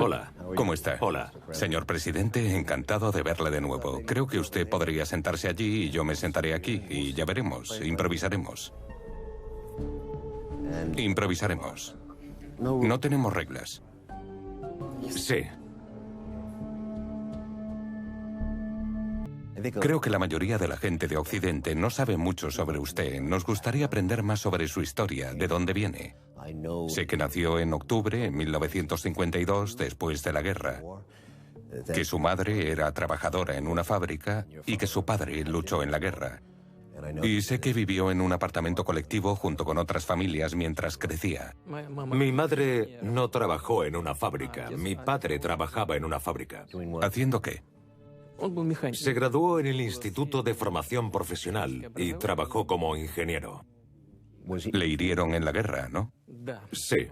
Hola. ¿Cómo está? Hola. Señor presidente, encantado de verle de nuevo. Creo que usted podría sentarse allí y yo me sentaré aquí y ya veremos, improvisaremos. Improvisaremos. No tenemos reglas. Sí. Creo que la mayoría de la gente de Occidente no sabe mucho sobre usted. Nos gustaría aprender más sobre su historia, de dónde viene. Sé que nació en octubre de 1952, después de la guerra, que su madre era trabajadora en una fábrica y que su padre luchó en la guerra. Y sé que vivió en un apartamento colectivo junto con otras familias mientras crecía. Mi madre no trabajó en una fábrica. Mi padre trabajaba en una fábrica. ¿Haciendo qué? Se graduó en el Instituto de Formación Profesional y trabajó como ingeniero. Le hirieron en la guerra, ¿no? Sí.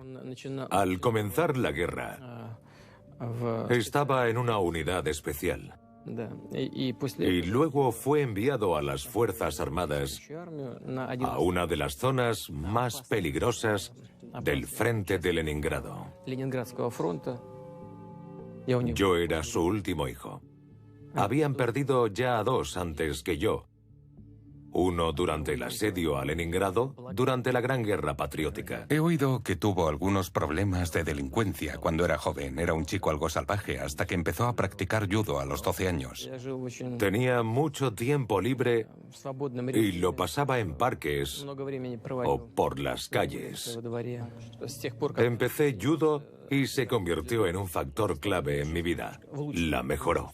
Al comenzar la guerra, estaba en una unidad especial. Y luego fue enviado a las Fuerzas Armadas a una de las zonas más peligrosas del frente de Leningrado. Yo era su último hijo. Habían perdido ya a dos antes que yo. Uno durante el asedio a Leningrado, durante la Gran Guerra Patriótica. He oído que tuvo algunos problemas de delincuencia cuando era joven. Era un chico algo salvaje hasta que empezó a practicar judo a los 12 años. Tenía mucho tiempo libre y lo pasaba en parques o por las calles. Empecé judo y se convirtió en un factor clave en mi vida. La mejoró.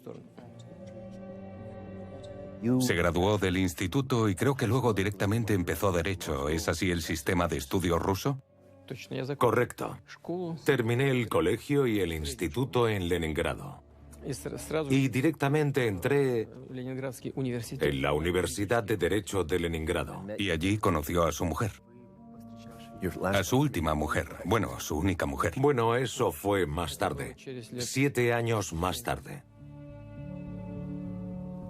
Se graduó del instituto y creo que luego directamente empezó Derecho. ¿Es así el sistema de estudio ruso? Correcto. Terminé el colegio y el instituto en Leningrado. Y directamente entré en la Universidad de Derecho de Leningrado. Y allí conoció a su mujer. A su última mujer. Bueno, su única mujer. Bueno, eso fue más tarde. 7 años más tarde.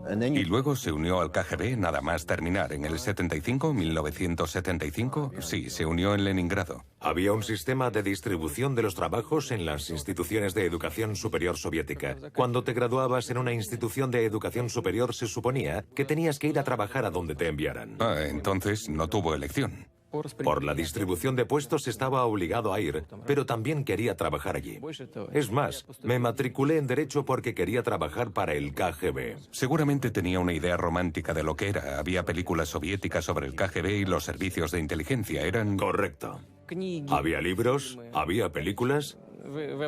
Y luego se unió al KGB nada más terminar. En el 75, 1975, sí, se unió en Leningrado. Había un sistema de distribución de los trabajos en las instituciones de educación superior soviética. Cuando te graduabas en una institución de educación superior se suponía que tenías que ir a trabajar a donde te enviaran. Entonces no tuvo elección. Por la distribución de puestos estaba obligado a ir, pero también quería trabajar allí. Es más, me matriculé en Derecho porque quería trabajar para el KGB. Seguramente tenía una idea romántica de lo que era. Había películas soviéticas sobre el KGB y los servicios de inteligencia. Eran... Correcto. Había libros, había películas.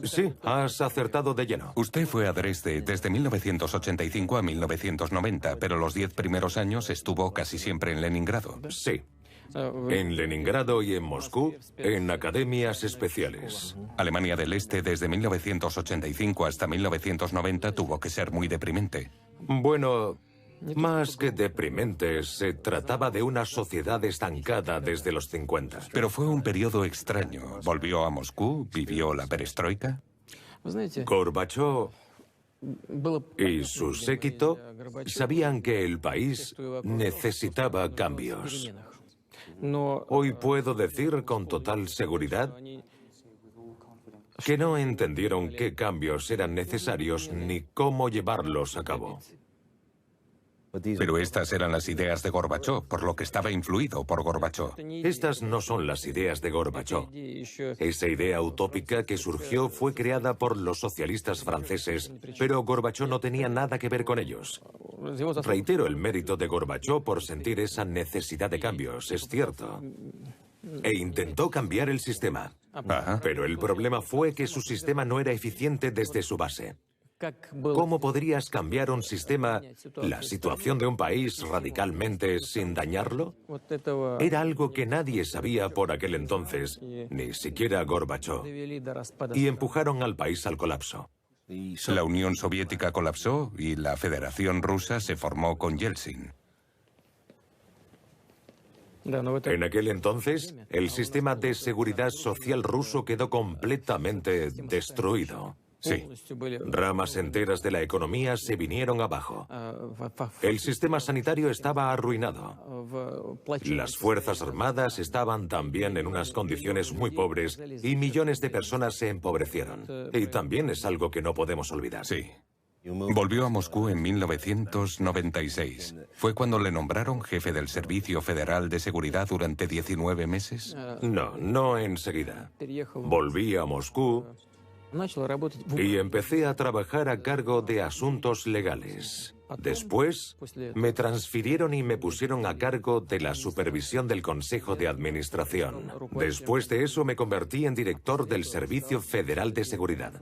Sí, has acertado de lleno. Usted fue a Dresde desde 1985 a 1990, pero los 10 primeros años estuvo casi siempre en Leningrado. Sí. En Leningrado y en Moscú, en academias especiales. Alemania del Este desde 1985 hasta 1990 tuvo que ser muy deprimente. Bueno, más que deprimente, se trataba de una sociedad estancada desde los 50. Pero fue un periodo extraño. Volvió a Moscú, vivió la perestroika. Gorbachov y su séquito sabían que el país necesitaba cambios. Hoy puedo decir con total seguridad que no entendieron qué cambios eran necesarios ni cómo llevarlos a cabo. Pero estas eran las ideas de Gorbachov, por lo que estaba influido por Gorbachov. Estas no son las ideas de Gorbachov. Esa idea utópica que surgió fue creada por los socialistas franceses, pero Gorbachov no tenía nada que ver con ellos. Reitero el mérito de Gorbachov por sentir esa necesidad de cambios, es cierto. E intentó cambiar el sistema. Pero el problema fue que su sistema no era eficiente desde su base. ¿Cómo podrías cambiar un sistema, la situación de un país radicalmente sin dañarlo? Era algo que nadie sabía por aquel entonces, ni siquiera Gorbachov. Y empujaron al país al colapso. La Unión Soviética colapsó y la Federación Rusa se formó con Yeltsin. En aquel entonces, el sistema de seguridad social ruso quedó completamente destruido. Sí. Ramas enteras de la economía se vinieron abajo. El sistema sanitario estaba arruinado. Las Fuerzas Armadas estaban también en unas condiciones muy pobres y millones de personas se empobrecieron. Y también es algo que no podemos olvidar. Sí. Volvió a Moscú en 1996. ¿Fue cuando le nombraron jefe del Servicio Federal de Seguridad durante 19 meses? No enseguida. Volví a Moscú y empecé a trabajar a cargo de asuntos legales. Después, me transfirieron y me pusieron a cargo de la supervisión del Consejo de Administración. Después de eso, me convertí en director del Servicio Federal de Seguridad.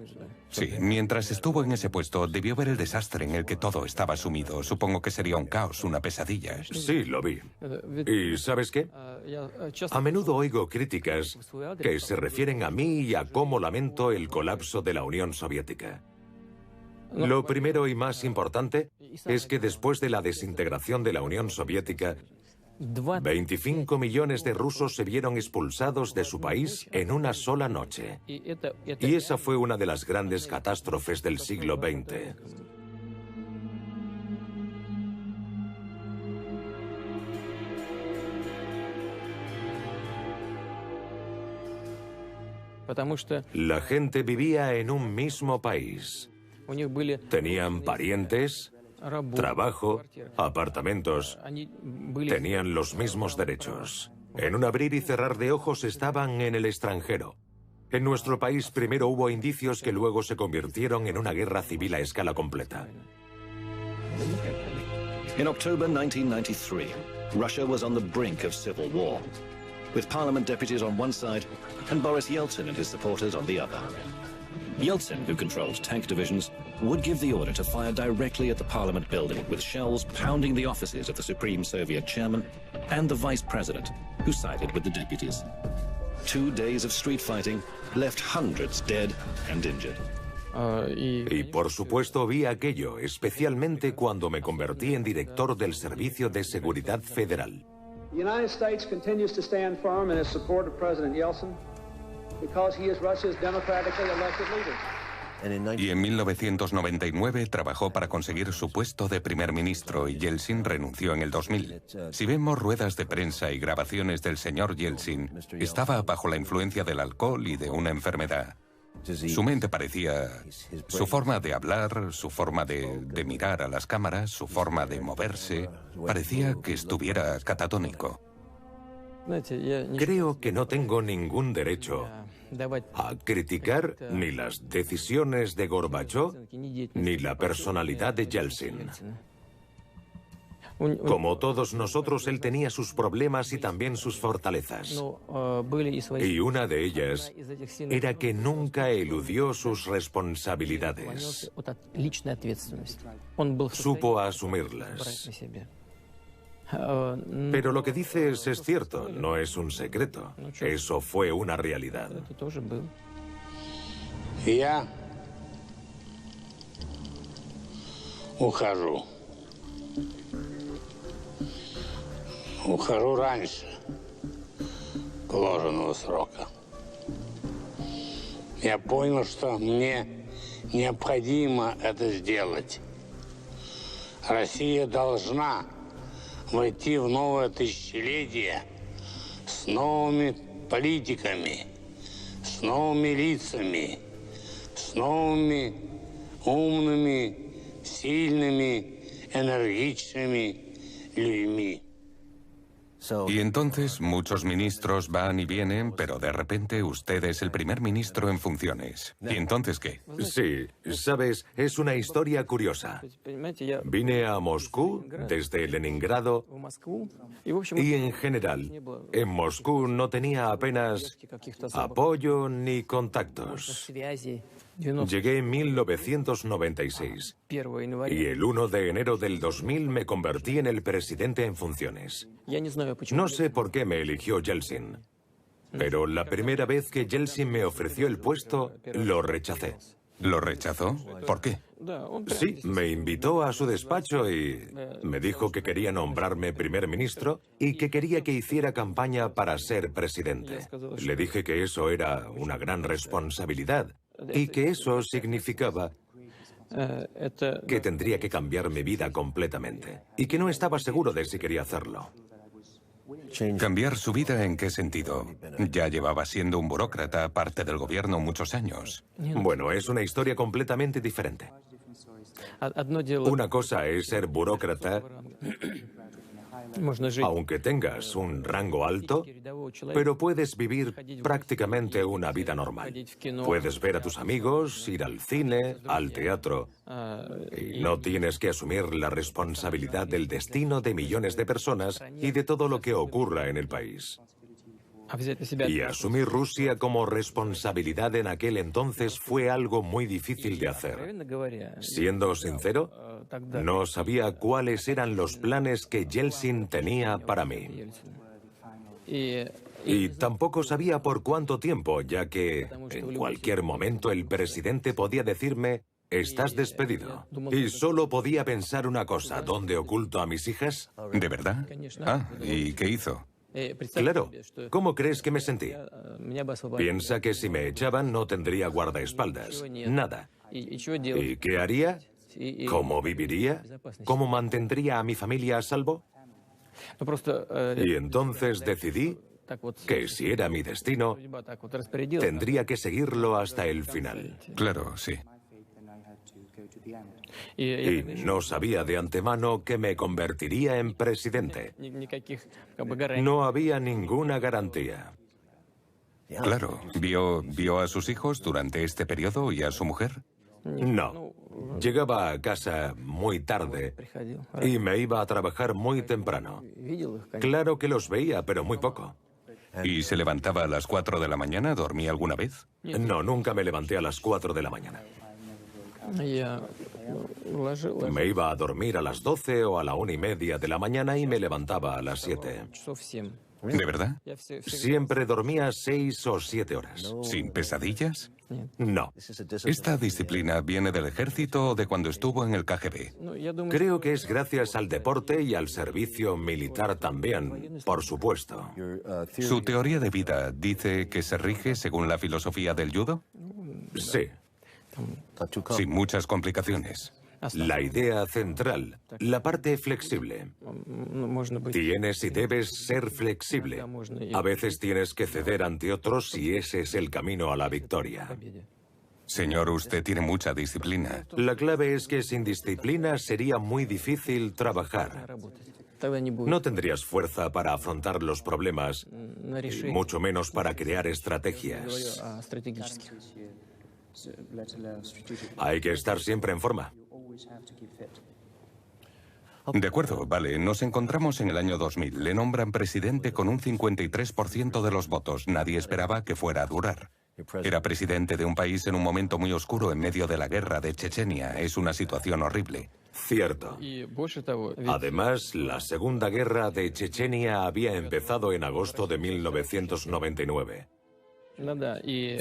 Sí, mientras estuvo en ese puesto, debió ver el desastre en el que todo estaba sumido. Supongo que sería un caos, una pesadilla. Sí, lo vi. ¿Y sabes qué? A menudo oigo críticas que se refieren a mí y a cómo lamento el colapso de la Unión Soviética. Lo primero y más importante es que después de la desintegración de la Unión Soviética, 25 millones de rusos se vieron expulsados de su país en una sola noche. Y esa fue una de las grandes catástrofes del siglo XX. La gente vivía en un mismo país. Tenían parientes, trabajo, apartamentos. Tenían los mismos derechos. En un abrir y cerrar de ojos estaban en el extranjero. En nuestro país primero hubo indicios que luego se convirtieron en una guerra civil a escala completa. In October 1993, Russia was on the brink of civil war, with parliament deputies on one side and Boris Yeltsin and his supporters on the other. Yeltsin, who controlled tank divisions, would give the order to fire directly at the parliament building, with shells pounding the offices of the Supreme Soviet chairman and the vice president, who sided with the deputies. 2 days of street fighting left hundreds dead and injured. Y por supuesto vi aquello, especialmente cuando me convertí en director del Servicio de Seguridad Federal. The United States continues to stand firm in its support of President Yeltsin because he is Russia's democratically elected leader. Y en 1999 trabajó para conseguir su puesto de primer ministro y Yeltsin renunció en el 2000. Si vemos ruedas de prensa y grabaciones del señor Yeltsin, estaba bajo la influencia del alcohol y de una enfermedad. Su mente parecía... Su forma de hablar, su forma de mirar a las cámaras, su forma de moverse, parecía que estuviera catatónico. Creo que no tengo ningún derecho a criticar ni las decisiones de Gorbachov ni la personalidad de Yeltsin. Como todos nosotros, él tenía sus problemas y también sus fortalezas. Y una de ellas era que nunca eludió sus responsabilidades. Supo asumirlas. Pero lo que dices es cierto, no es un secreto. Eso fue una realidad. Я ухожу. Ухожу раньше положенного срока. Я понял, что мне необходимо это сделать. Россия должна войти в новое тысячелетие с новыми политиками, с новыми лицами, с новыми умными, сильными, энергичными людьми. Y entonces muchos ministros van y vienen, pero de repente usted es el primer ministro en funciones. ¿Y entonces qué? Sí, sabes, es una historia curiosa. Vine a Moscú desde Leningrado y en general, en Moscú no tenía apenas apoyo ni contactos. Llegué en 1996 y el 1 de enero del 2000 me convertí en el presidente en funciones. No sé por qué me eligió Yeltsin, pero la primera vez que Yeltsin me ofreció el puesto, lo rechacé. ¿Lo rechazó? ¿Por qué? Sí, me invitó a su despacho y me dijo que quería nombrarme primer ministro y que quería que hiciera campaña para ser presidente. Le dije que eso era una gran responsabilidad y que eso significaba que tendría que cambiar mi vida completamente y que no estaba seguro de si quería hacerlo. ¿Cambiar su vida en qué sentido? Ya llevaba siendo un burócrata, parte del gobierno, muchos años. Bueno, es una historia completamente diferente. Una cosa es ser burócrata, aunque tengas un rango alto, pero puedes vivir prácticamente una vida normal. Puedes ver a tus amigos, ir al cine, al teatro, y no tienes que asumir la responsabilidad del destino de millones de personas y de todo lo que ocurra en el país. Y asumir Rusia como responsabilidad en aquel entonces fue algo muy difícil de hacer. Siendo sincero, no sabía cuáles eran los planes que Yeltsin tenía para mí. Y tampoco sabía por cuánto tiempo, ya que en cualquier momento el presidente podía decirme: estás despedido. Y solo podía pensar una cosa: ¿dónde oculto a mis hijas? ¿De verdad? Ah, ¿y qué hizo? Claro. ¿Cómo crees que me sentí? Piensa que si me echaban no tendría guardaespaldas. Nada. ¿Y qué haría? ¿Cómo viviría? ¿Cómo mantendría a mi familia a salvo? Y entonces decidí que si era mi destino, tendría que seguirlo hasta el final. Claro, sí. Y no sabía de antemano que me convertiría en presidente. No había ninguna garantía. Claro. ¿Vio a sus hijos durante este periodo y a su mujer? No. Llegaba a casa muy tarde y me iba a trabajar muy temprano. Claro que los veía, pero muy poco. ¿Y se levantaba a las 4 de la mañana? ¿Dormía alguna vez? No, nunca me levanté a las 4 de la mañana. Me iba a dormir a las 12 o a la 1:30 de la mañana y me levantaba a las 7. ¿De verdad? Siempre dormía 6 o 7 horas. ¿Sin pesadillas? No. ¿Esta disciplina viene del ejército o de cuando estuvo en el KGB? Creo que es gracias al deporte y al servicio militar también, por supuesto. ¿Su teoría de vida dice que se rige según la filosofía del judo? Sí. Sin muchas complicaciones. La idea central, la parte flexible. Tienes y debes ser flexible. A veces tienes que ceder ante otros y ese es el camino a la victoria. Señor, usted tiene mucha disciplina. La clave es que sin disciplina sería muy difícil trabajar. No tendrías fuerza para afrontar los problemas, y mucho menos para crear estrategias. Hay que estar siempre en forma. De acuerdo, vale. Nos encontramos en el año 2000. Le nombran presidente con un 53% de los votos. Nadie esperaba que fuera a durar. Era presidente de un país en un momento muy oscuro en medio de la guerra de Chechenia. Es una situación horrible. Cierto. Además, la Segunda Guerra de Chechenia había empezado en agosto de 1999.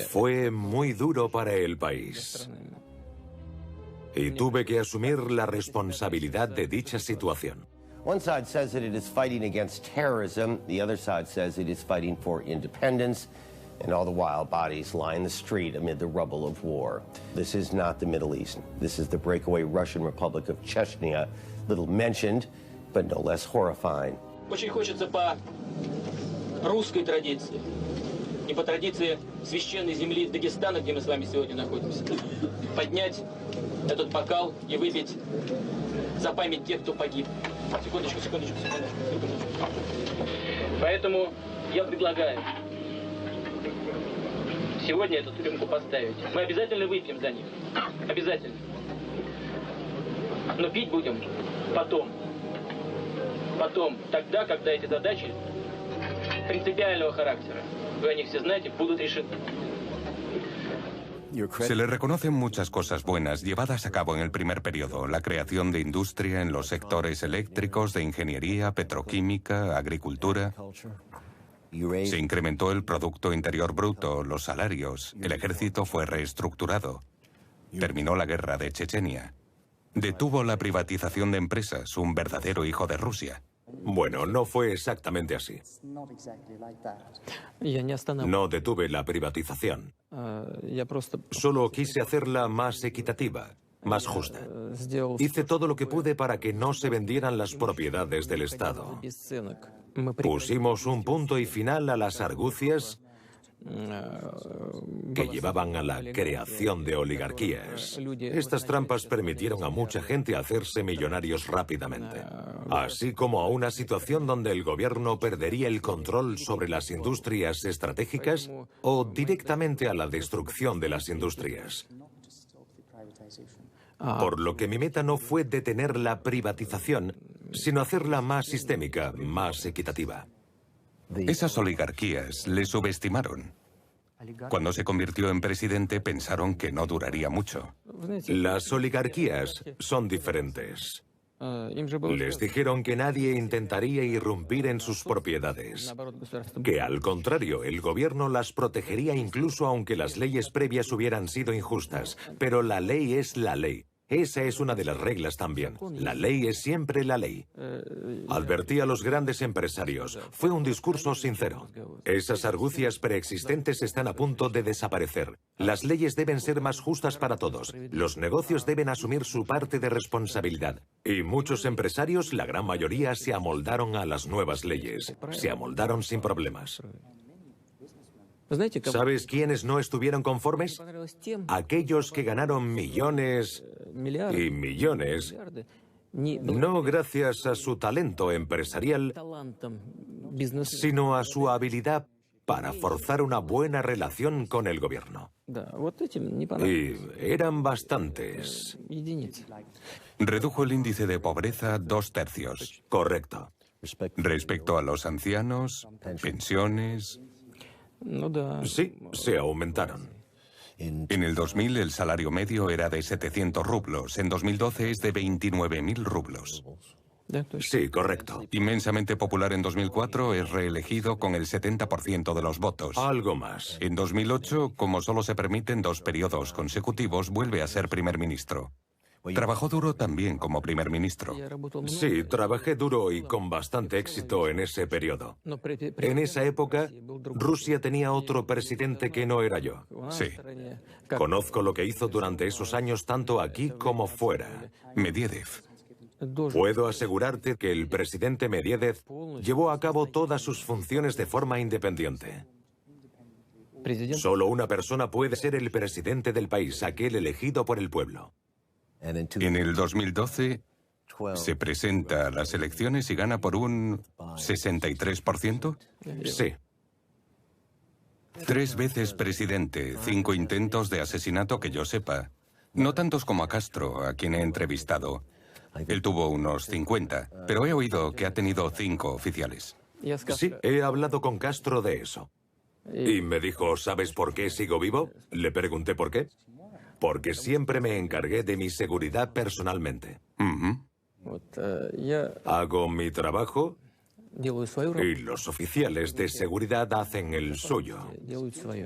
Fue muy duro para el país. Y tuve que asumir la responsabilidad de dicha situación. One side says that it is fighting against terrorism, the other side says it is fighting for independence, and all the while bodies line the street amid the rubble of war. This is not the Middle East. This is the breakaway Russian Republic of Chechnya, little mentioned, but no less horrifying. Очень хочется по русской традиции и по традиции священной земли Дагестана, где мы с вами сегодня находимся, поднять этот бокал и выпить за память тех, кто погиб. Секундочку. Поэтому я предлагаю сегодня эту рюмку поставить. Мы обязательно выпьем за них. Обязательно. Но пить будем потом. Потом, тогда, когда эти задачи принципиального характера, вы о них все знаете, будут решены. Se le reconocen muchas cosas buenas llevadas a cabo en el primer periodo. La creación de industria en los sectores eléctricos, de ingeniería, petroquímica, agricultura. Se incrementó el Producto Interior Bruto, los salarios. El ejército fue reestructurado. Terminó la guerra de Chechenia. Detuvo la privatización de empresas, un verdadero hijo de Rusia. Bueno, no fue exactamente así. No detuve la privatización. Solo quise hacerla más equitativa, más justa. Hice todo lo que pude para que no se vendieran las propiedades del Estado. Pusimos un punto y final a las argucias que llevaban a la creación de oligarquías. Estas trampas permitieron a mucha gente hacerse millonarios rápidamente, así como a una situación donde el gobierno perdería el control sobre las industrias estratégicas o directamente a la destrucción de las industrias. Por lo que mi meta no fue detener la privatización, sino hacerla más sistémica, más equitativa. Esas oligarquías le subestimaron. Cuando se convirtió en presidente pensaron que no duraría mucho. Las oligarquías son diferentes. Les dijeron que nadie intentaría irrumpir en sus propiedades, que al contrario, el gobierno las protegería incluso aunque las leyes previas hubieran sido injustas. Pero la ley es la ley. Esa es una de las reglas también. La ley es siempre la ley. Advertí a los grandes empresarios. Fue un discurso sincero. Esas argucias preexistentes están a punto de desaparecer. Las leyes deben ser más justas para todos. Los negocios deben asumir su parte de responsabilidad. Y muchos empresarios, la gran mayoría, se amoldaron a las nuevas leyes. Se amoldaron sin problemas. ¿Sabes quiénes no estuvieron conformes? Aquellos que ganaron millones y millones, no gracias a su talento empresarial, sino a su habilidad para forzar una buena relación con el gobierno. Y eran bastantes. Redujo el índice de pobreza 2/3. Correcto. Respecto a los ancianos, pensiones... Sí, se aumentaron. En el 2000 el salario medio era de 700 rublos, en 2012 es de 29.000 rublos. Sí, correcto. Inmensamente popular en 2004, es reelegido con el 70% de los votos. Algo más. En 2008, como solo se permiten 2 periodos consecutivos, vuelve a ser primer ministro. Trabajó duro también como primer ministro. Sí, trabajé duro y con bastante éxito en ese periodo. En esa época, Rusia tenía otro presidente que no era yo. Sí. Conozco lo que hizo durante esos años tanto aquí como fuera. Medvedev. Puedo asegurarte que el presidente Medvedev llevó a cabo todas sus funciones de forma independiente. Solo una persona puede ser el presidente del país, aquel elegido por el pueblo. En el 2012 se presenta a las elecciones y gana por un 63%. Sí. 3 veces presidente, 5 intentos de asesinato que yo sepa. No tantos como a Castro, a quien he entrevistado. Él tuvo unos 50, pero he oído que ha tenido 5 oficiales. Sí, he hablado con Castro de eso. Y me dijo, ¿sabes por qué sigo vivo? Le pregunté por qué. Porque siempre me encargué de mi seguridad personalmente. Hago mi trabajo y los oficiales de seguridad hacen el suyo.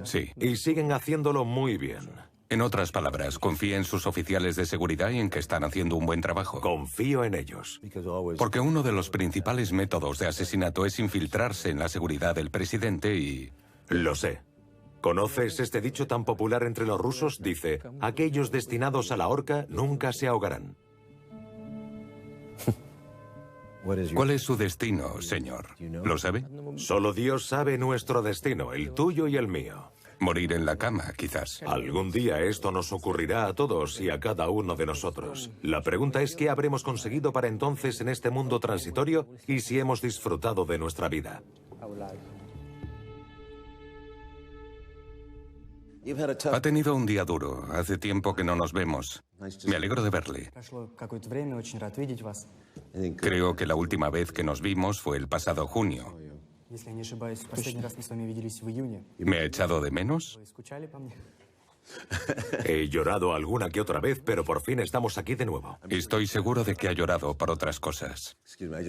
Sí. Y siguen haciéndolo muy bien. En otras palabras, confía en sus oficiales de seguridad y en que están haciendo un buen trabajo. Confío en ellos. Porque uno de los principales métodos de asesinato es infiltrarse en la seguridad del presidente y... Lo sé. ¿Conoces este dicho tan popular entre los rusos? Dice, aquellos destinados a la horca nunca se ahogarán. ¿Cuál es su destino, señor? ¿Lo sabe? Solo Dios sabe nuestro destino, el tuyo y el mío. Morir en la cama, quizás. Algún día esto nos ocurrirá a todos y a cada uno de nosotros. La pregunta es qué habremos conseguido para entonces en este mundo transitorio y si hemos disfrutado de nuestra vida. Ha tenido un día duro. Hace tiempo que no nos vemos. Me alegro de verle. Creo que la última vez que nos vimos fue el pasado junio. ¿Me ha echado de menos? He llorado alguna que otra vez, pero por fin estamos aquí de nuevo. Estoy seguro de que ha llorado por otras cosas.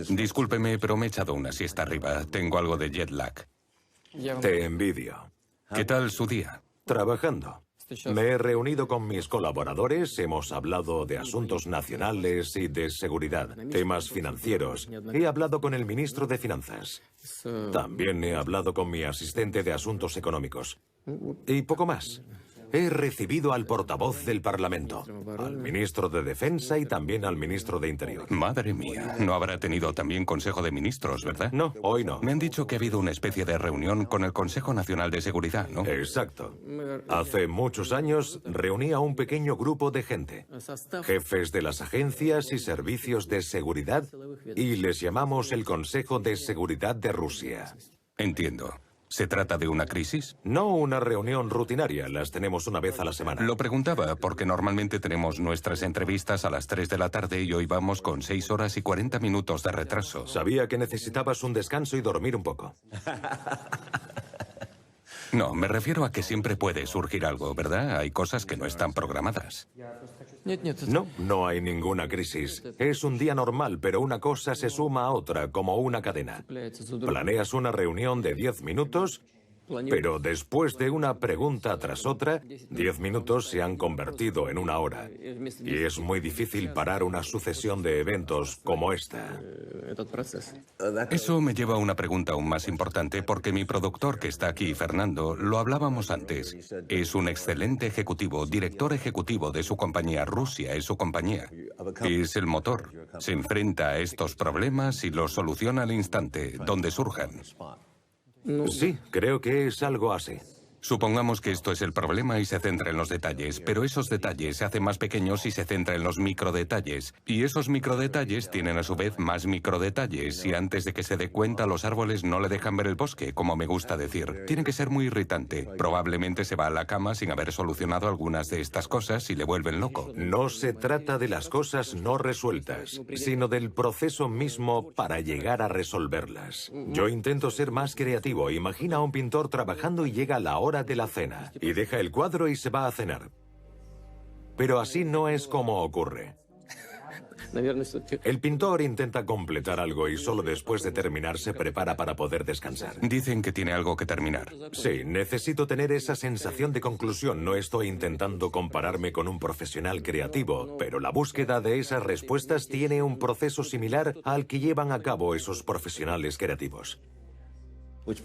Discúlpeme, pero me he echado una siesta arriba. Tengo algo de jet lag. Te envidio. ¿Qué tal su día? Trabajando. Me he reunido con mis colaboradores, hemos hablado de asuntos nacionales y de seguridad, temas financieros. He hablado con el ministro de Finanzas. También he hablado con mi asistente de asuntos económicos. Y poco más. He recibido al portavoz del Parlamento, al ministro de Defensa y también al ministro de Interior. Madre mía, no habrá tenido también Consejo de Ministros, ¿verdad? No, hoy no. Me han dicho que ha habido una especie de reunión con el Consejo Nacional de Seguridad, ¿no? Exacto. Hace muchos años reuní a un pequeño grupo de gente, jefes de las agencias y servicios de seguridad, y les llamamos el Consejo de Seguridad de Rusia. Entiendo. ¿Se trata de una crisis? No una reunión rutinaria, las tenemos una vez a la semana. Lo preguntaba porque normalmente tenemos nuestras entrevistas a las 3 de la tarde y hoy vamos con 6 horas y 40 minutos de retraso. Sabía que necesitabas un descanso y dormir un poco. No, me refiero a que siempre puede surgir algo, ¿verdad? Hay cosas que no están programadas. No, no hay ninguna crisis. Es un día normal, pero una cosa se suma a otra, como una cadena. Planeas una reunión de 10 minutos, pero después de una pregunta tras otra, 10 minutos se han convertido en una hora. Y es muy difícil parar una sucesión de eventos como esta. Eso me lleva a una pregunta aún más importante porque mi productor que está aquí, Fernando, lo hablábamos antes. Es un excelente ejecutivo, director ejecutivo de su compañía. Rusia es su compañía. Es el motor. Se enfrenta a estos problemas y los soluciona al instante, donde surjan. Sí, creo que es algo así. Supongamos que esto es el problema y se centra en los detalles, pero esos detalles se hacen más pequeños y se centra en los microdetalles. Y esos microdetalles tienen a su vez más microdetalles y antes de que se dé cuenta los árboles no le dejan ver el bosque, como me gusta decir. Tiene que ser muy irritante. Probablemente se va a la cama sin haber solucionado algunas de estas cosas y le vuelven loco. No se trata de las cosas no resueltas, sino del proceso mismo para llegar a resolverlas. Yo intento ser más creativo. Imagina a un pintor trabajando y llega la hora de la cena, y deja el cuadro y se va a cenar. Pero así no es como ocurre. El pintor intenta completar algo y solo después de terminar se prepara para poder descansar. Dicen que tiene algo que terminar. Sí, necesito tener esa sensación de conclusión. No estoy intentando compararme con un profesional creativo, pero la búsqueda de esas respuestas tiene un proceso similar al que llevan a cabo esos profesionales creativos.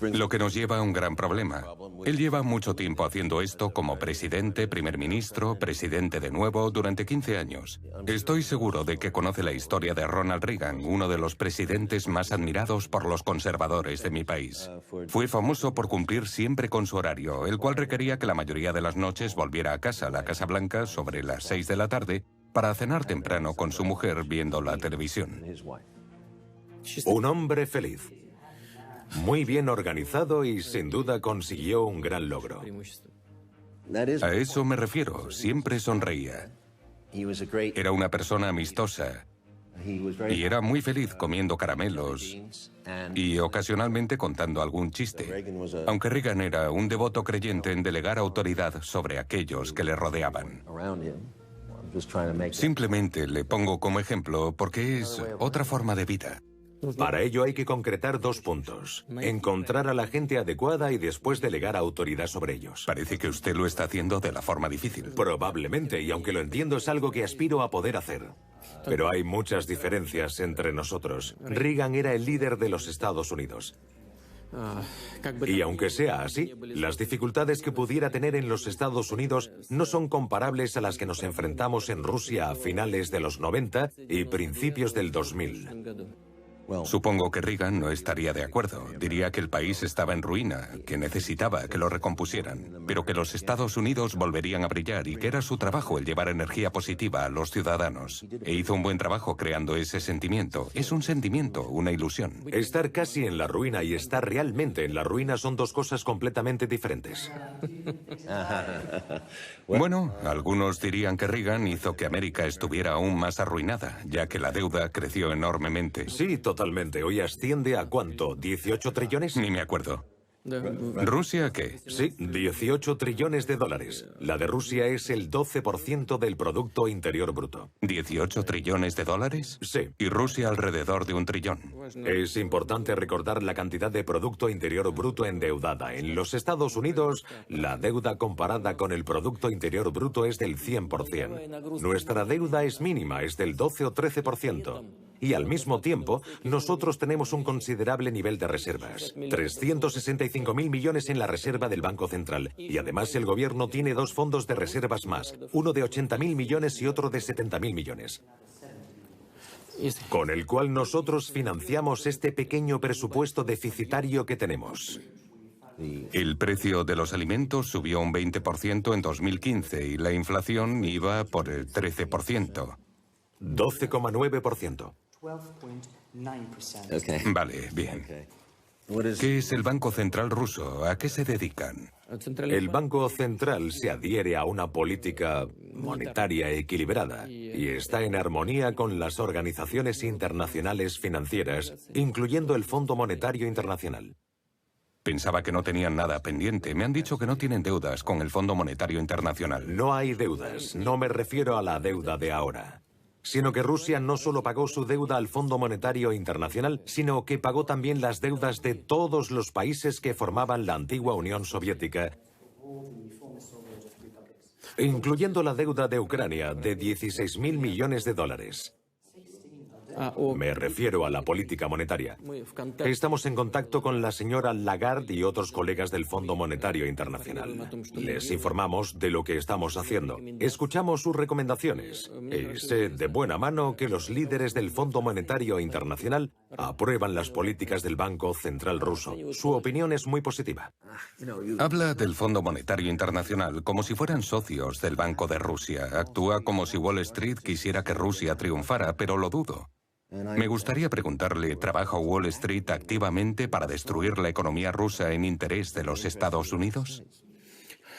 Lo que nos lleva a un gran problema. Él lleva mucho tiempo haciendo esto como presidente, primer ministro, presidente de nuevo, durante 15 años. Estoy seguro de que conoce la historia de Ronald Reagan, uno de los presidentes más admirados por los conservadores de mi país. Fue famoso por cumplir siempre con su horario, el cual requería que la mayoría de las noches volviera a casa, la Casa Blanca, sobre las 6 de la tarde, para cenar temprano con su mujer viendo la televisión. Un hombre feliz. Muy bien organizado y sin duda consiguió un gran logro. A eso me refiero, siempre sonreía. Era una persona amistosa y era muy feliz comiendo caramelos y ocasionalmente contando algún chiste, aunque Reagan era un devoto creyente en delegar autoridad sobre aquellos que le rodeaban. Simplemente le pongo como ejemplo porque es otra forma de vida. Para ello hay que concretar 2 puntos. Encontrar a la gente adecuada y después delegar autoridad sobre ellos. Parece que usted lo está haciendo de la forma difícil. Probablemente, y aunque lo entiendo es algo que aspiro a poder hacer. Pero hay muchas diferencias entre nosotros. Reagan era el líder de los Estados Unidos. Y aunque sea así, las dificultades que pudiera tener en los Estados Unidos no son comparables a las que nos enfrentamos en Rusia a finales de los 90 y principios del 2000. Supongo que Reagan no estaría de acuerdo. Diría que el país estaba en ruina, que necesitaba que lo recompusieran, pero que los Estados Unidos volverían a brillar y que era su trabajo el llevar energía positiva a los ciudadanos. E hizo un buen trabajo creando ese sentimiento. Es un sentimiento, una ilusión. Estar casi en la ruina y estar realmente en la ruina son 2 cosas completamente diferentes. Bueno, algunos dirían que Reagan hizo que América estuviera aún más arruinada, ya que la deuda creció enormemente. Sí, totalmente. Hoy asciende a ¿cuánto? ¿18 trillones? Ni me acuerdo. ¿Rusia qué? Sí, 18 trillones de dólares. La de Rusia es el 12% del Producto Interior Bruto. ¿18 trillones de dólares? Sí. Y Rusia alrededor de 1 trillón. Es importante recordar la cantidad de Producto Interior Bruto endeudada. En los Estados Unidos, la deuda comparada con el Producto Interior Bruto es del 100%. Nuestra deuda es mínima, es del 12 o 13%. Y al mismo tiempo, nosotros tenemos un considerable nivel de reservas. 365.000 millones en la reserva del Banco Central. Y además el gobierno tiene 2 fondos de reservas más, uno de 80.000 millones y otro de 70.000 millones. Con el cual nosotros financiamos este pequeño presupuesto deficitario que tenemos. El precio de los alimentos subió un 20% en 2015 y la inflación iba por el 13%. 12,9%. Vale, bien. ¿Qué es el Banco Central ruso? ¿A qué se dedican? El Banco Central se adhiere a una política monetaria equilibrada y está en armonía con las organizaciones internacionales financieras, incluyendo el Fondo Monetario Internacional. Pensaba que no tenían nada pendiente. Me han dicho que no tienen deudas con el Fondo Monetario Internacional. No hay deudas. No me refiero a la deuda de ahora, sino que Rusia no solo pagó su deuda al Fondo Monetario Internacional, sino que pagó también las deudas de todos los países que formaban la antigua Unión Soviética, incluyendo la deuda de Ucrania de 16.000 millones de dólares. Me refiero a la política monetaria. Estamos en contacto con la señora Lagarde y otros colegas del Fondo Monetario Internacional. Les informamos de lo que estamos haciendo. Escuchamos sus recomendaciones. Y sé de buena mano que los líderes del Fondo Monetario Internacional aprueban las políticas del Banco Central ruso. Su opinión es muy positiva. Habla del Fondo Monetario Internacional como si fueran socios del Banco de Rusia. Actúa como si Wall Street quisiera que Rusia triunfara, pero lo dudo. Me gustaría preguntarle, ¿trabaja Wall Street activamente para destruir la economía rusa en interés de los Estados Unidos?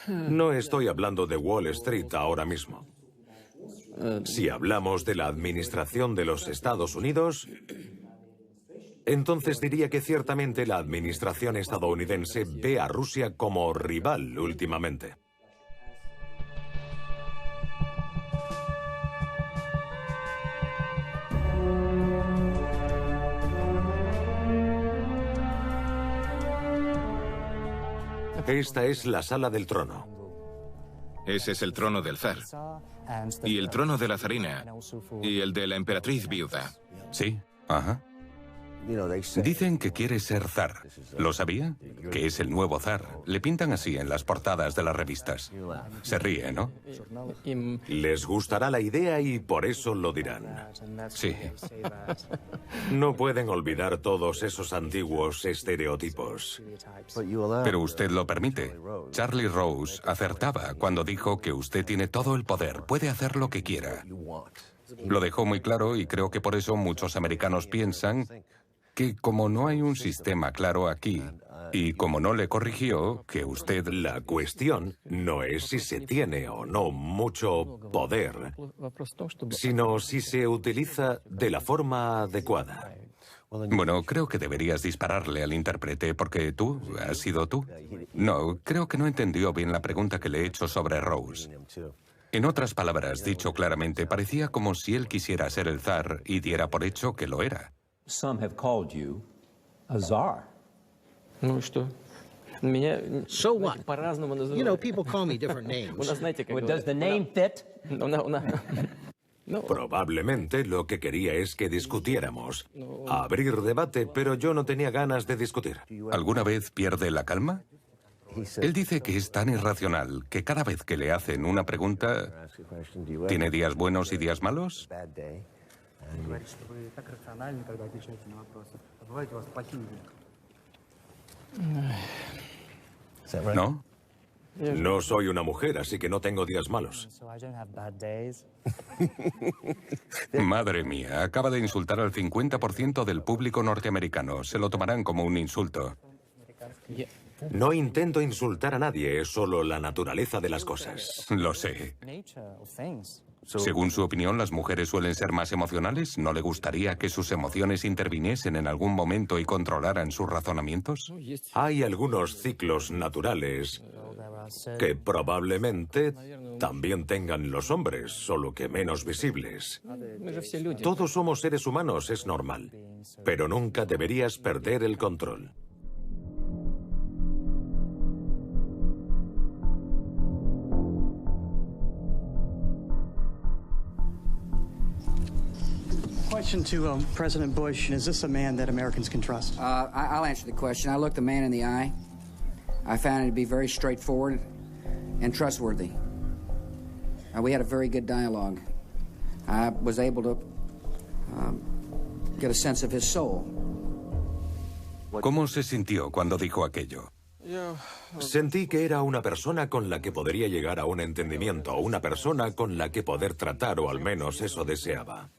No estoy hablando de Wall Street ahora mismo. Si hablamos de la administración de los Estados Unidos, entonces diría que ciertamente la administración estadounidense ve a Rusia como rival últimamente. Esta es la sala del trono. Ese es el trono del zar. Y el trono de la zarina. Y el de la emperatriz viuda. Sí, ajá. Dicen que quiere ser zar. ¿Lo sabía? Que es el nuevo zar. Le pintan así en las portadas de las revistas. Se ríe, ¿no? Les gustará la idea y por eso lo dirán. Sí. No pueden olvidar todos esos antiguos estereotipos. Pero usted lo permite. Charlie Rose acertaba cuando dijo que usted tiene todo el poder, puede hacer lo que quiera. Lo dejó muy claro y creo que por eso muchos americanos piensan que como no hay un sistema claro aquí y como no le corrigió, que usted... La cuestión no es si se tiene o no mucho poder, sino si se utiliza de la forma adecuada. Bueno, creo que deberías dispararle al intérprete porque tú, ¿has sido tú? No, creo que no entendió bien la pregunta que le he hecho sobre Rose. En otras palabras, dicho claramente, parecía como si él quisiera ser el zar y diera por hecho que lo era. Some have called you a czar. So what? You know, people call me different names. Well, does the name fit? Probablemente lo que quería es que discutiéramos, abrir debate, pero yo no tenía ganas de discutir. ¿Alguna vez pierde la calma? Él dice que es tan irracional que cada vez que le hacen una pregunta, ¿tiene días buenos y días malos? ¿No? No soy una mujer, así que no tengo días malos. Madre mía, acaba de insultar al 50% del público norteamericano. Se lo tomarán como un insulto. No intento insultar a nadie, es solo la naturaleza de las cosas. Lo sé. Según su opinión, ¿las mujeres suelen ser más emocionales? ¿No le gustaría que sus emociones interviniesen en algún momento y controlaran sus razonamientos? Hay algunos ciclos naturales que probablemente también tengan los hombres, solo que menos visibles. Todos somos seres humanos, es normal, pero nunca deberías perder el control. Question to President Bush: is this a man that Americans can trust? I'll answer the question. I looked the man in the eye. I found him to be very straightforward and trustworthy. We had a very good dialogue. I was able to get a sense of his soul. ¿Cómo se sintió cuando dijo aquello? Sentí que era una persona con la que podría llegar a un entendimiento, una persona con la que poder tratar, o al menos eso deseaba.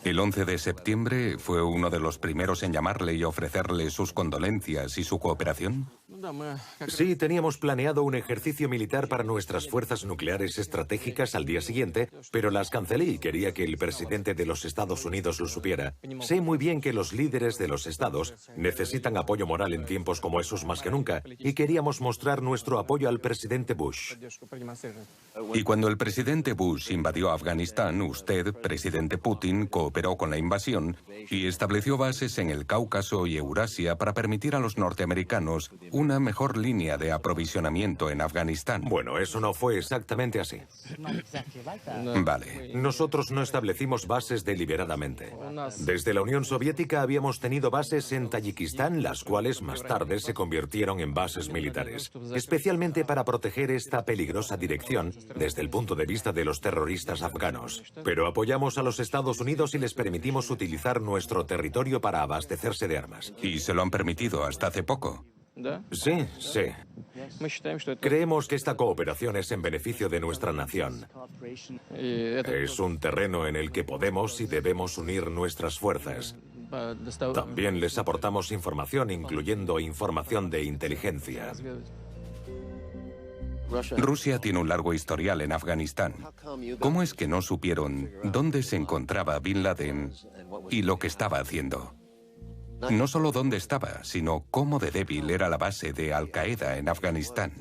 El 11 de septiembre fue uno de los primeros en llamarle y ofrecerle sus condolencias y su cooperación. Sí, teníamos planeado un ejercicio militar para nuestras fuerzas nucleares estratégicas al día siguiente, pero las cancelé y quería que el presidente de los Estados Unidos lo supiera. Sé muy bien que los líderes de los estados necesitan apoyo moral en tiempos como esos más que nunca, y queríamos mostrar nuestro apoyo al presidente Bush. Y cuando el presidente Bush invadió Afganistán, usted, presidente Putin, cooperó con la invasión y estableció bases en el Cáucaso y Eurasia para permitir a los norteamericanos una mejor línea de aprovisionamiento en Afganistán. Bueno, eso no fue exactamente así. Vale. Nosotros no establecimos bases deliberadamente. Desde la Unión Soviética habíamos tenido bases en Tayikistán, las cuales más tarde se convirtieron en bases militares, especialmente para proteger esta peligrosa dirección desde el punto de vista de los terroristas afganos. Pero apoyamos a los Estados Unidos y les permitimos utilizar nuestro territorio para abastecerse de armas. ¿Y se lo han permitido hasta hace poco? Sí, sí. Creemos que esta cooperación es en beneficio de nuestra nación. Es un terreno en el que podemos y debemos unir nuestras fuerzas. También les aportamos información, incluyendo información de inteligencia. Rusia tiene un largo historial en Afganistán. ¿Cómo es que no supieron dónde se encontraba Bin Laden y lo que estaba haciendo? No solo dónde estaba, sino cómo de débil era la base de Al-Qaeda en Afganistán.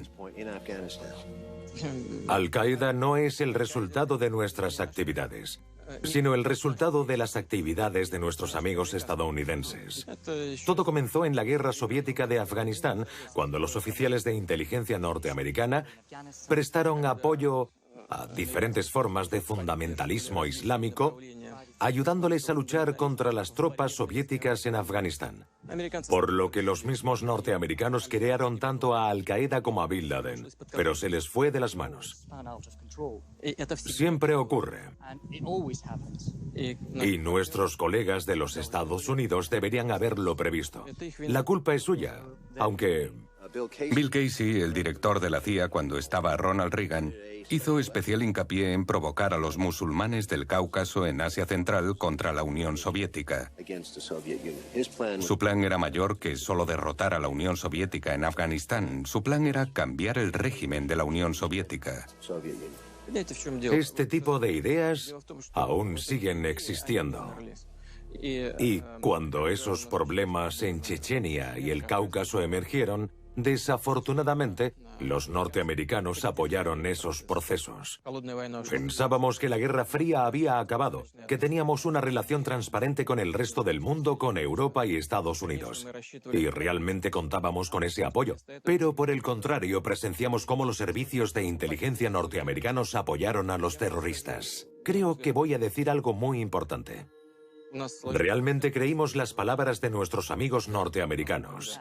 Al-Qaeda no es el resultado de nuestras actividades, sino el resultado de las actividades de nuestros amigos estadounidenses. Todo comenzó en la guerra soviética de Afganistán, cuando los oficiales de inteligencia norteamericana prestaron apoyo a diferentes formas de fundamentalismo islámico, ayudándoles a luchar contra las tropas soviéticas en Afganistán. Por lo que los mismos norteamericanos crearon tanto a Al-Qaeda como a Bin Laden, pero se les fue de las manos. Siempre ocurre. Y nuestros colegas de los Estados Unidos deberían haberlo previsto. La culpa es suya, aunque... Bill Casey, el director de la CIA cuando estaba Ronald Reagan, hizo especial hincapié en provocar a los musulmanes del Cáucaso en Asia Central contra la Unión Soviética. Su plan era mayor que solo derrotar a la Unión Soviética en Afganistán. Su plan era cambiar el régimen de la Unión Soviética. Este tipo de ideas aún siguen existiendo. Y cuando esos problemas en Chechenia y el Cáucaso emergieron, desafortunadamente, los norteamericanos apoyaron esos procesos. Pensábamos que la Guerra Fría había acabado, que teníamos una relación transparente con el resto del mundo, con Europa y Estados Unidos. Y realmente contábamos con ese apoyo. Pero por el contrario, presenciamos cómo los servicios de inteligencia norteamericanos apoyaron a los terroristas. Creo que voy a decir algo muy importante. Realmente creímos las palabras de nuestros amigos norteamericanos,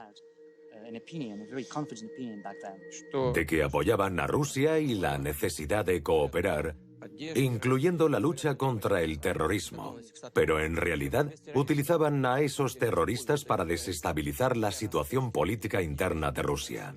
de que apoyaban a Rusia y la necesidad de cooperar, incluyendo la lucha contra el terrorismo. Pero en realidad utilizaban a esos terroristas para desestabilizar la situación política interna de Rusia.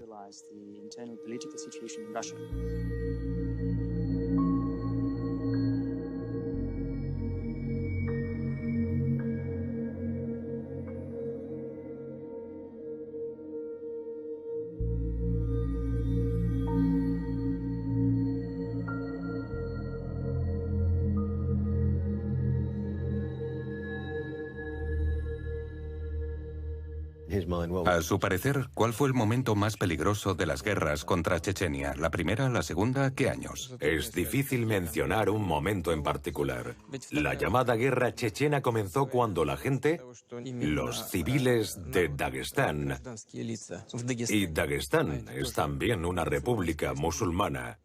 A su parecer, ¿cuál fue el momento más peligroso de las guerras contra Chechenia? ¿La primera, la segunda? ¿Qué años? Es difícil mencionar un momento en particular. La llamada guerra chechena comenzó cuando la gente, los civiles de Dagestán, y Dagestán es también una república musulmana,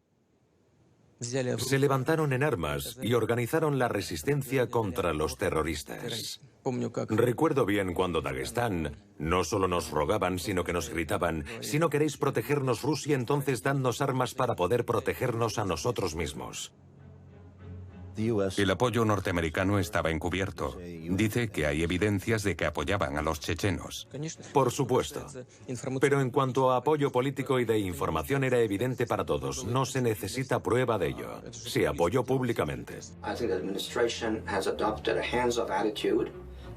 se levantaron en armas y organizaron la resistencia contra los terroristas. Recuerdo bien cuando Dagestán no solo nos rogaban, sino que nos gritaban: si no queréis protegernos Rusia, entonces dadnos armas para poder protegernos a nosotros mismos. El apoyo norteamericano estaba encubierto. Dice que hay evidencias de que apoyaban a los chechenos. Por supuesto. Pero en cuanto a apoyo político y de información era evidente para todos. No se necesita prueba de ello. Se apoyó públicamente. I think the administration has adopted a hands-off attitude,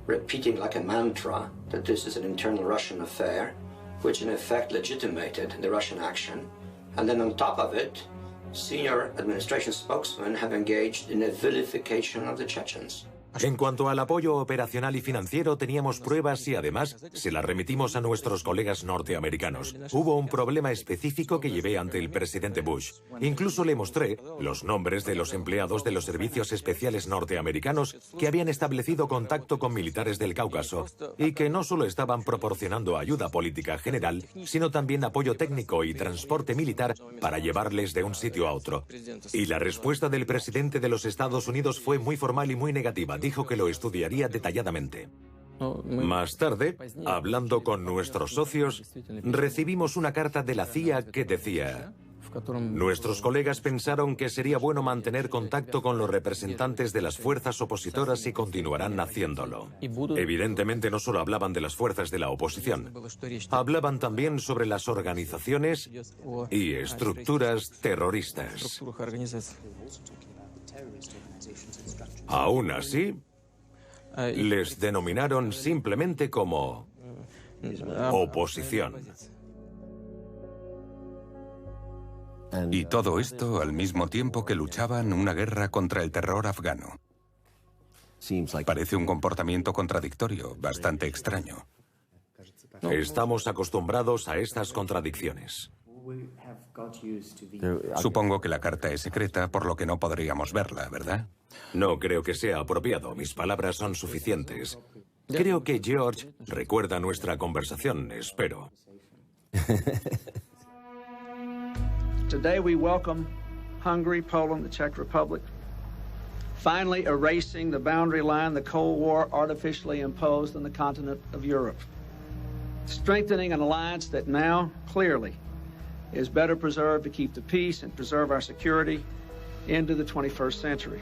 repeating like a mantra that this is an internal Russian affair, which in effect legitimated the Russian action. And then on top of it, senior administration spokesmen have engaged in a vilification of the Chechens. En cuanto al apoyo operacional y financiero, teníamos pruebas y además se las remitimos a nuestros colegas norteamericanos. Hubo un problema específico que llevé ante el presidente Bush. Incluso le mostré los nombres de los empleados de los servicios especiales norteamericanos que habían establecido contacto con militares del Cáucaso y que no solo estaban proporcionando ayuda política general, sino también apoyo técnico y transporte militar para llevarles de un sitio a otro. Y la respuesta del presidente de los Estados Unidos fue muy formal y muy negativa. Dijo que lo estudiaría detalladamente. Más tarde, hablando con nuestros socios, recibimos una carta de la CIA que decía: nuestros colegas pensaron que sería bueno mantener contacto con los representantes de las fuerzas opositoras y continuarán haciéndolo. Evidentemente no solo hablaban de las fuerzas de la oposición, hablaban también sobre las organizaciones y estructuras terroristas. Aún así, les denominaron simplemente como oposición. Y todo esto al mismo tiempo que luchaban una guerra contra el terror afgano. Parece un comportamiento contradictorio, bastante extraño. Estamos acostumbrados a estas contradicciones. Supongo que la carta es secreta, por lo que no podríamos verla, ¿verdad? No creo que sea apropiado. Mis palabras son suficientes. Creo que George recuerda nuestra conversación, espero. Today we welcome Hungary, Poland, the Czech Republic, finally erasing the boundary line the Cold War artificially imposed on the continent of Europe, strengthening an alliance that now, clearly, is better preserved to keep the peace and preserve our security into the 21st century.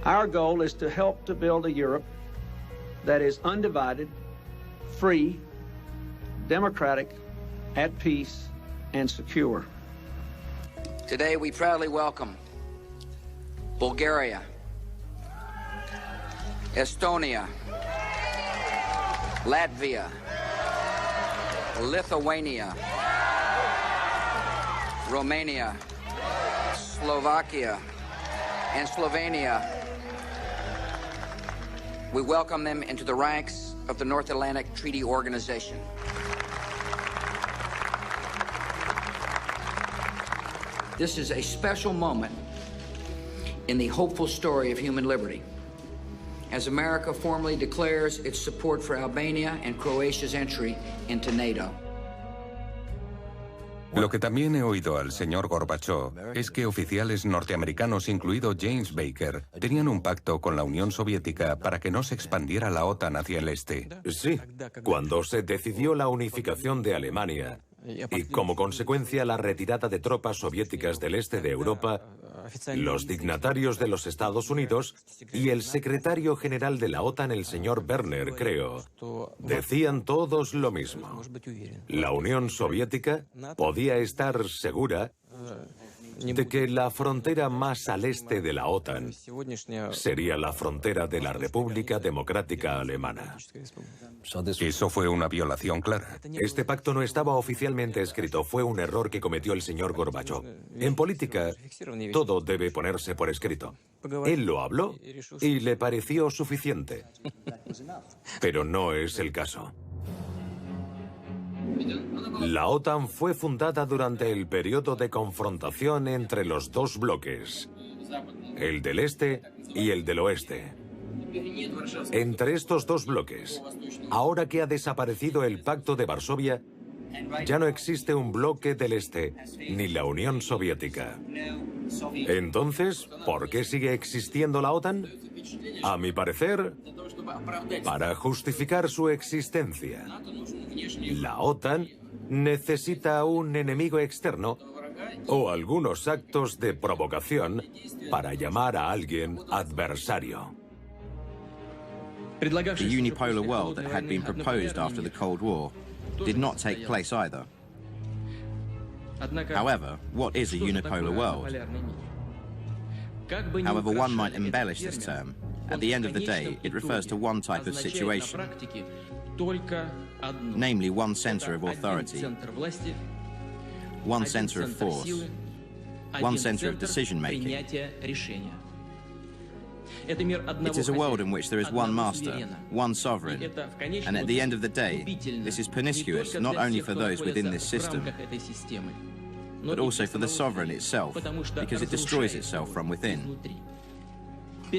Our goal is to help to build a Europe that is undivided, free, democratic, at peace, and secure. Today we proudly welcome Bulgaria, Estonia, Latvia, Lithuania, Romania, Slovakia, and Slovenia. We welcome them into the ranks of the North Atlantic Treaty Organization. This is a special moment in the hopeful story of human liberty, as America formally declares its support for Albania and Croatia's entry into NATO. Lo que también he oído al señor Gorbachov es que oficiales norteamericanos, incluido James Baker, tenían un pacto con la Unión Soviética para que no se expandiera la OTAN hacia el este. Sí, cuando se decidió la unificación de Alemania y como consecuencia la retirada de tropas soviéticas del este de Europa, los dignatarios de los Estados Unidos y el secretario general de la OTAN, el señor Werner, creo, decían todos lo mismo. La Unión Soviética podía estar segura de que la frontera más al este de la OTAN sería la frontera de la República Democrática Alemana. Eso fue una violación clara. Este pacto no estaba oficialmente escrito, fue un error que cometió el señor Gorbachov. En política, todo debe ponerse por escrito. Él lo habló y le pareció suficiente. Pero no es el caso. La OTAN fue fundada durante el periodo de confrontación entre los dos bloques, el del este y el del oeste. Entre estos dos bloques, ahora que ha desaparecido el Pacto de Varsovia, ya no existe un bloque del este, ni la Unión Soviética. Entonces, ¿por qué sigue existiendo la OTAN? A mi parecer, para justificar su existencia. La OTAN necesita un enemigo externo o algunos actos de provocación para llamar a alguien adversario. The unipolar world that had been proposed after the Cold War did not take place either. However, what is a unipolar world? However one might embellish this term, at the end of the day, it refers to one type of situation, namely one center of authority, one center of force, one center of decision-making. It is a world in which there is one master, one sovereign, and at the end of the day, this is pernicious not only for those within this system, but also for the sovereign itself, because it destroys itself from within.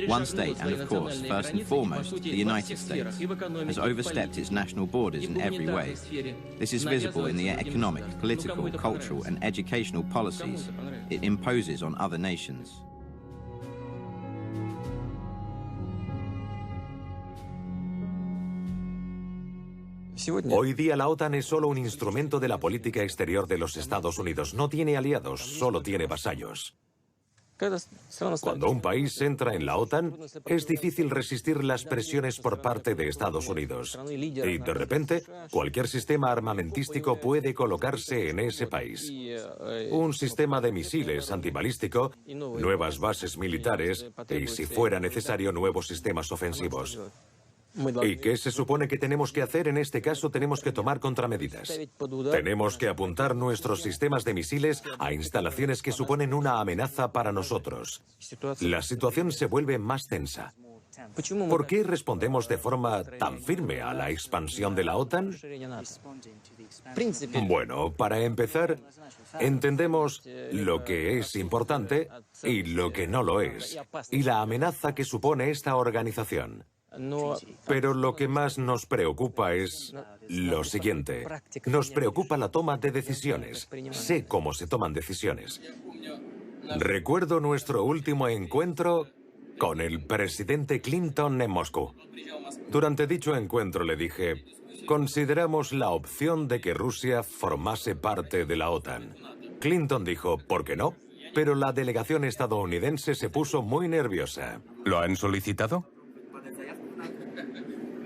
One state, and of course, first and foremost, the United States, has overstepped its national borders in every way. This is visible in the economic, political, cultural, and educational policies it imposes on other nations. Hoy día la OTAN es solo un instrumento de la política exterior de los Estados Unidos. No tiene aliados, solo tiene vasallos. Cuando un país entra en la OTAN, es difícil resistir las presiones por parte de Estados Unidos. Y de repente, cualquier sistema armamentístico puede colocarse en ese país. Un sistema de misiles antibalístico, nuevas bases militares y, si fuera necesario, nuevos sistemas ofensivos. ¿Y qué se supone que tenemos que hacer? En este caso tenemos que tomar contramedidas. Tenemos que apuntar nuestros sistemas de misiles a instalaciones que suponen una amenaza para nosotros. La situación se vuelve más tensa. ¿Por qué respondemos de forma tan firme a la expansión de la OTAN? Bueno, para empezar, entendemos lo que es importante y lo que no lo es, y la amenaza que supone esta organización. Pero lo que más nos preocupa es lo siguiente. Nos preocupa la toma de decisiones. Sé cómo se toman decisiones. Recuerdo nuestro último encuentro con el presidente Clinton en Moscú. Durante dicho encuentro le dije, consideramos la opción de que Rusia formase parte de la OTAN. Clinton dijo, ¿por qué no? Pero la delegación estadounidense se puso muy nerviosa. ¿Lo han solicitado?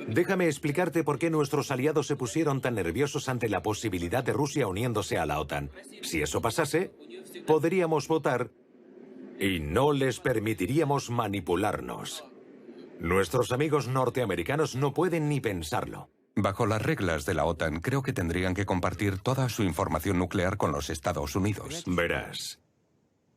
Déjame explicarte por qué nuestros aliados se pusieron tan nerviosos ante la posibilidad de Rusia uniéndose a la OTAN. Si eso pasase, podríamos votar y no les permitiríamos manipularnos. Nuestros amigos norteamericanos no pueden ni pensarlo. Bajo las reglas de la OTAN, creo que tendrían que compartir toda su información nuclear con los Estados Unidos. Verás.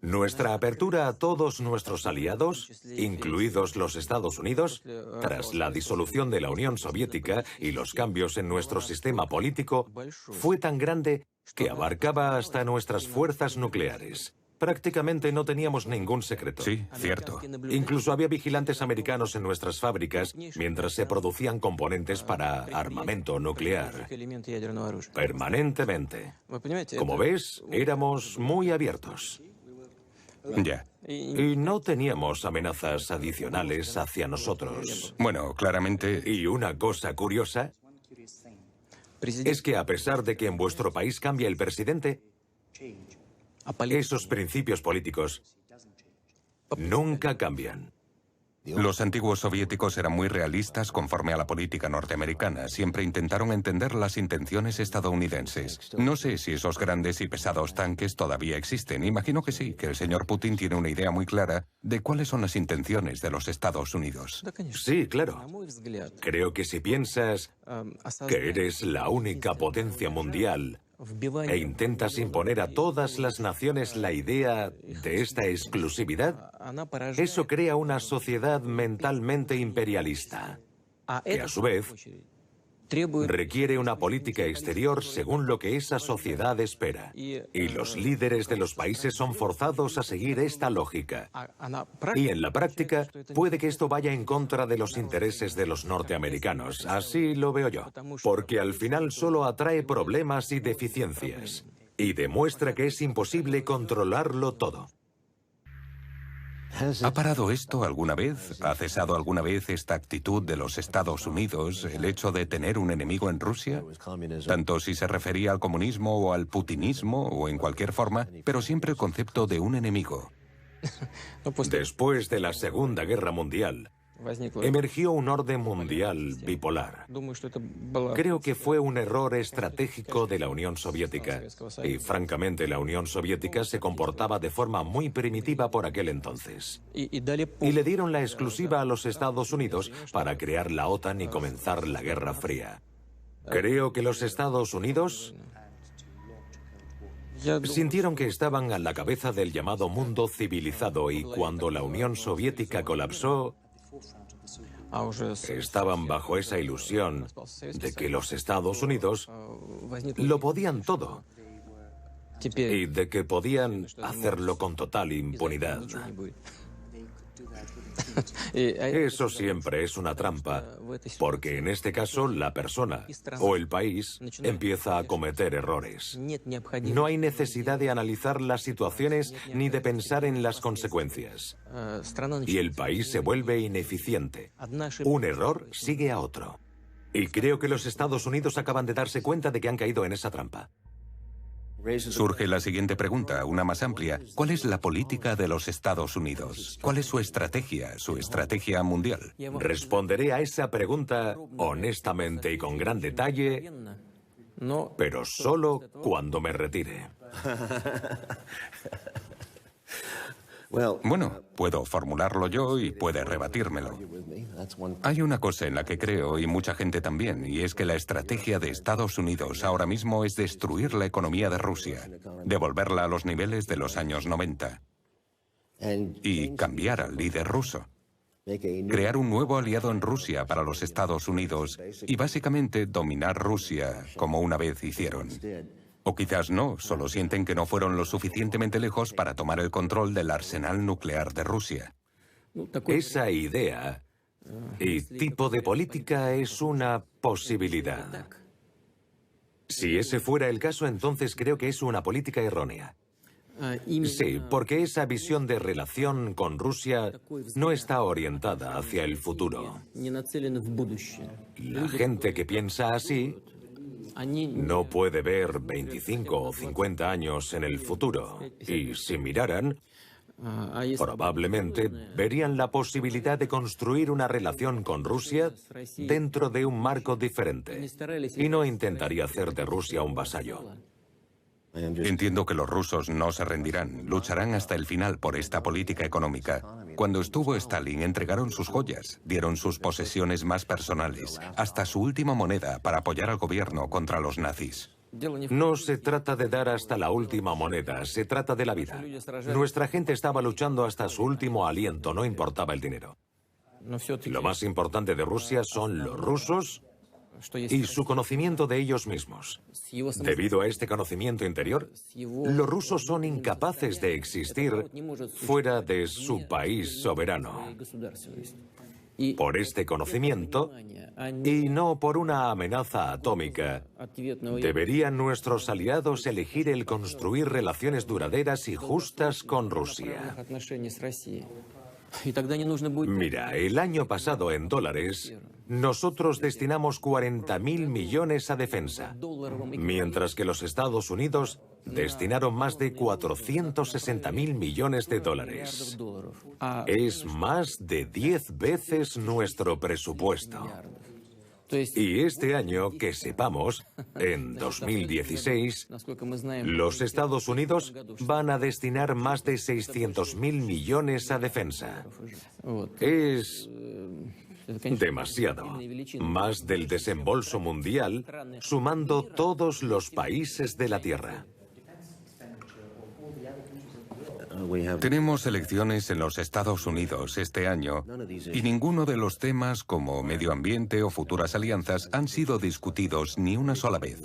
Nuestra apertura a todos nuestros aliados, incluidos los Estados Unidos, tras la disolución de la Unión Soviética y los cambios en nuestro sistema político, fue tan grande que abarcaba hasta nuestras fuerzas nucleares. Prácticamente no teníamos ningún secreto. Sí, cierto. Incluso había vigilantes americanos en nuestras fábricas mientras se producían componentes para armamento nuclear. Permanentemente. Como ves, éramos muy abiertos. Ya. Y no teníamos amenazas adicionales hacia nosotros. Bueno, claramente... Y una cosa curiosa es que a pesar de que en vuestro país cambia el presidente, esos principios políticos nunca cambian. Los antiguos soviéticos eran muy realistas conforme a la política norteamericana. Siempre intentaron entender las intenciones estadounidenses. No sé si esos grandes y pesados tanques todavía existen. Imagino que sí, que el señor Putin tiene una idea muy clara de cuáles son las intenciones de los Estados Unidos. Sí, claro. Creo que si piensas que eres la única potencia mundial e intentas imponer a todas las naciones la idea de esta exclusividad, eso crea una sociedad mentalmente imperialista, que a su vez requiere una política exterior según lo que esa sociedad espera. Y los líderes de los países son forzados a seguir esta lógica. Y en la práctica, puede que esto vaya en contra de los intereses de los norteamericanos. Así lo veo yo. Porque al final solo atrae problemas y deficiencias. Y demuestra que es imposible controlarlo todo. ¿Ha parado esto alguna vez? ¿Ha cesado alguna vez esta actitud de los Estados Unidos, el hecho de tener un enemigo en Rusia? Tanto si se refería al comunismo o al putinismo o en cualquier forma, pero siempre el concepto de un enemigo. Después de la Segunda Guerra Mundial, emergió un orden mundial bipolar. Creo que fue un error estratégico de la Unión Soviética. Y francamente la Unión Soviética se comportaba de forma muy primitiva por aquel entonces. Y le dieron la exclusiva a los Estados Unidos para crear la OTAN y comenzar la Guerra Fría. Creo que los Estados Unidos sintieron que estaban a la cabeza del llamado mundo civilizado y cuando la Unión Soviética colapsó, estaban bajo esa ilusión de que los Estados Unidos lo podían todo y de que podían hacerlo con total impunidad. Eso siempre es una trampa, porque en este caso la persona o el país empieza a cometer errores. No hay necesidad de analizar las situaciones ni de pensar en las consecuencias. Y el país se vuelve ineficiente. Un error sigue a otro. Y creo que los Estados Unidos acaban de darse cuenta de que han caído en esa trampa. Surge la siguiente pregunta, una más amplia. ¿Cuál es la política de los Estados Unidos? ¿Cuál es su estrategia mundial? Responderé a esa pregunta honestamente y con gran detalle, pero solo cuando me retire. Bueno, puedo formularlo yo y puede rebatírmelo. Hay una cosa en la que creo, y mucha gente también, y es que la estrategia de Estados Unidos ahora mismo es destruir la economía de Rusia, devolverla a los niveles de los años 90 y cambiar al líder ruso. Crear un nuevo aliado en Rusia para los Estados Unidos y básicamente dominar Rusia como una vez hicieron. O quizás no, solo sienten que no fueron lo suficientemente lejos para tomar el control del arsenal nuclear de Rusia. Esa idea y tipo de política es una posibilidad. Si ese fuera el caso, entonces creo que es una política errónea. Sí, porque esa visión de relación con Rusia no está orientada hacia el futuro. La gente que piensa así no puede ver 25 o 50 años en el futuro. Y si miraran, probablemente verían la posibilidad de construir una relación con Rusia dentro de un marco diferente. Y no intentaría hacer de Rusia un vasallo. Entiendo que los rusos no se rendirán, lucharán hasta el final por esta política económica. Cuando estuvo Stalin, entregaron sus joyas, dieron sus posesiones más personales, hasta su última moneda para apoyar al gobierno contra los nazis. No se trata de dar hasta la última moneda, se trata de la vida. Nuestra gente estaba luchando hasta su último aliento, no importaba el dinero. Lo más importante de Rusia son los rusos y su conocimiento de ellos mismos. Debido a este conocimiento interior, los rusos son incapaces de existir fuera de su país soberano. Por este conocimiento, y no por una amenaza atómica, deberían nuestros aliados elegir el construir relaciones duraderas y justas con Rusia. Mira, el año pasado en dólares, nosotros destinamos 40.000 millones a defensa, mientras que los Estados Unidos destinaron más de 460.000 millones de dólares. Es más de 10 veces nuestro presupuesto. Y este año, que sepamos, en 2016, los Estados Unidos van a destinar más de 600.000 millones a defensa. Es demasiado. Más del desembolso mundial, sumando todos los países de la Tierra. Tenemos elecciones en los Estados Unidos este año y ninguno de los temas como medio ambiente o futuras alianzas han sido discutidos ni una sola vez.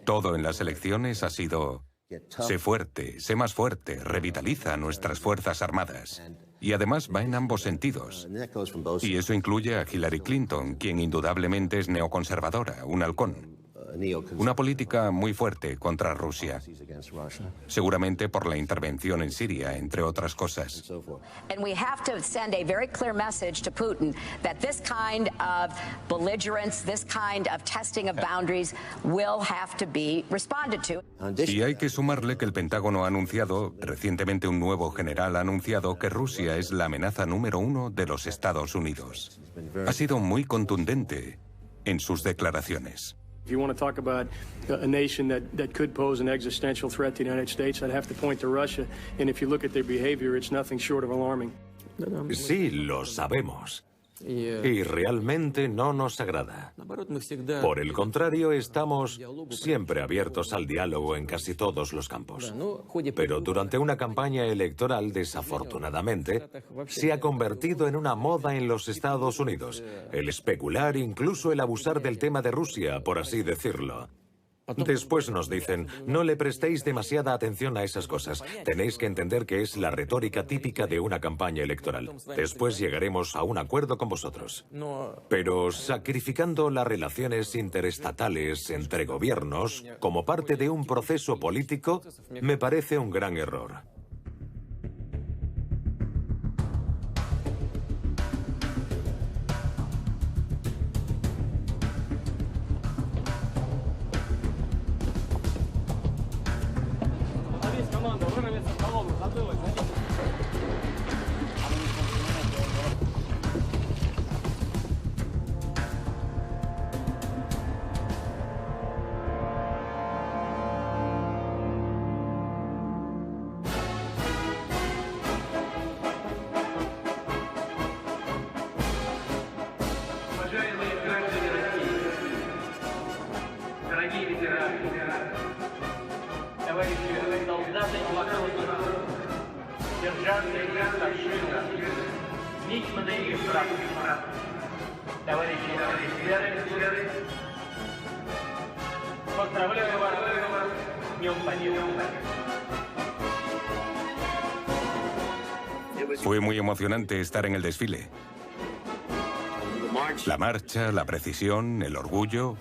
Todo en las elecciones ha sido: sé fuerte, sé más fuerte, revitaliza nuestras Fuerzas Armadas. Y además va en ambos sentidos. Y eso incluye a Hillary Clinton, quien indudablemente es neoconservadora, un halcón. Una política muy fuerte contra Rusia. Seguramente por la intervención en Siria, entre otras cosas. And we have to send a very clear message to Putin that this kind of belligerence, this kind of testing of boundaries will have to be responded to. Y hay que sumarle que el Pentágono ha anunciado, recientemente un nuevo general ha anunciado que Rusia es la amenaza número 1 de los Estados Unidos. Ha sido muy contundente en sus declaraciones. If you want to talk about a nation that could pose an existential threat to the United States, I'd have to point to Russia. And if you look at their behavior, it's nothing short of alarming. Sí, lo sabemos. Y realmente no nos agrada. Por el contrario, estamos siempre abiertos al diálogo en casi todos los campos. Pero durante una campaña electoral, desafortunadamente, se ha convertido en una moda en los Estados Unidos. El especular, incluso el abusar del tema de Rusia, por así decirlo. Después nos dicen: no le prestéis demasiada atención a esas cosas. Tenéis que entender que es la retórica típica de una campaña electoral. Después llegaremos a un acuerdo con vosotros. Pero sacrificando las relaciones interestatales entre gobiernos como parte de un proceso político, me parece un gran error. Fue muy emocionante estar en el desfile. La marcha, la precisión, el orgullo.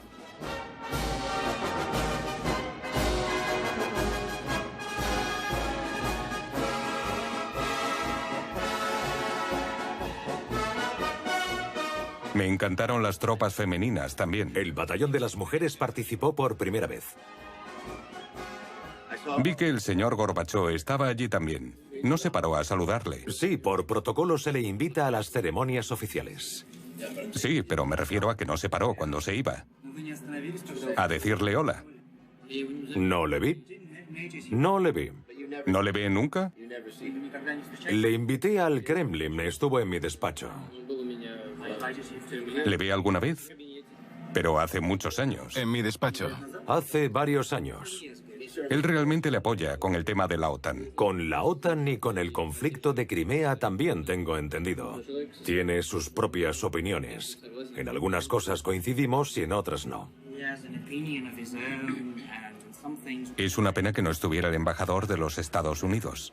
Me encantaron las tropas femeninas también. El batallón de las mujeres participó por primera vez. Vi que el señor Gorbachov estaba allí también. No se paró a saludarle. Sí, por protocolo se le invita a las ceremonias oficiales. Sí, pero me refiero a que no se paró cuando se iba. A decirle hola. No le vi. No le vi. ¿No le ve nunca? Le invité al Kremlin, estuvo en mi despacho. ¿Le ve alguna vez? Pero hace muchos años. En mi despacho. Hace varios años. Él realmente le apoya con el tema de la OTAN. Con la OTAN y con el conflicto de Crimea también tengo entendido. Tiene sus propias opiniones. En algunas cosas coincidimos y en otras no. Es una pena que no estuviera el embajador de los Estados Unidos.